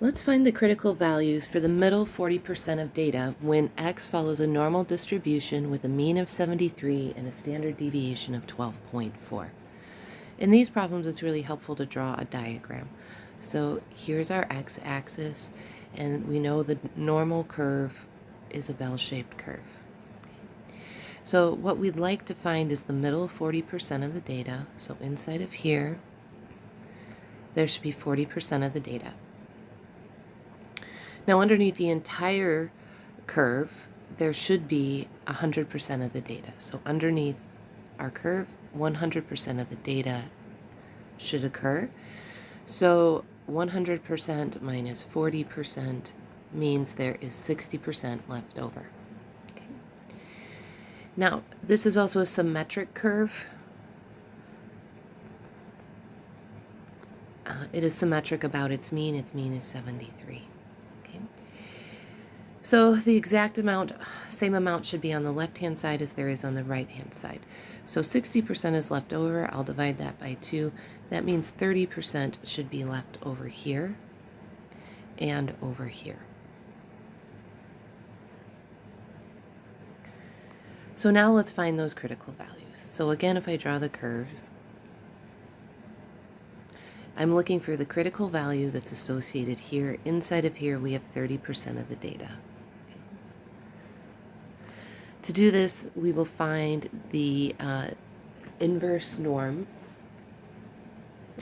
Let's find the critical values for the middle 40% of data when x follows a normal distribution with a mean of 73 and a standard deviation of 12.4. In these problems, it's really helpful to draw a diagram. So here's our x-axis, and we know the normal curve is a bell-shaped curve. So what we'd like to find is the middle 40% of the data. So inside of here, there should be 40% of the data. Now underneath the entire curve, there should be 100% of the data. So underneath our curve, 100% of the data should occur. So 100% minus 40% means there is 60% left over. Okay. Now, this is also a symmetric curve. It is symmetric about its mean. Its mean is 73. So the exact amount, same amount should be on the left-hand side as there is on the right-hand side. So 60% is left over. I'll divide that by 2. That means 30% should be left over here and over here. So now let's find those critical values. So again, if I draw the curve, I'm looking for the critical value that's associated here. Inside of here, we have 30% of the data. To do this, we will find the inverse norm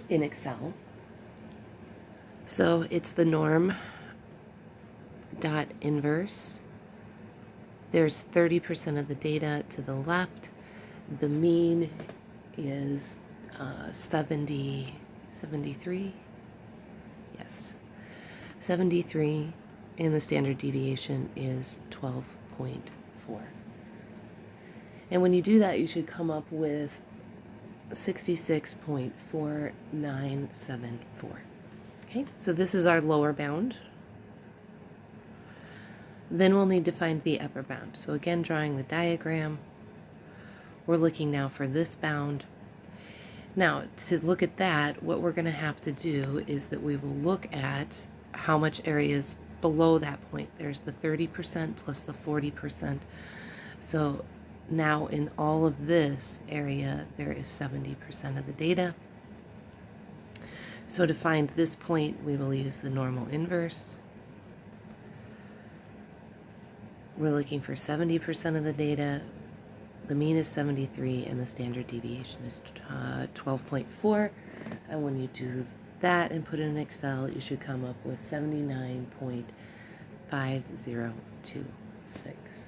in Excel. So it's the norm dot inverse. There's 30% of the data to the left. The mean is 73. Yes, 73, and the standard deviation is 12.4. And when you do that, you should come up with 66.4974. Okay, so this is our lower bound. Then we'll need to find the upper bound. So again, drawing the diagram, we're looking now for this bound. Now, to look at that, what we're going to have to do is that we will look at how much area is below that point. There's the 30% plus the 40%. So now in all of this area, there is 70% of the data. So to find this point, we will use the normal inverse. We're looking for 70% of the data. The mean is 73, and the standard deviation is 12.4. And when you do that and put it in Excel, you should come up with 79.5026.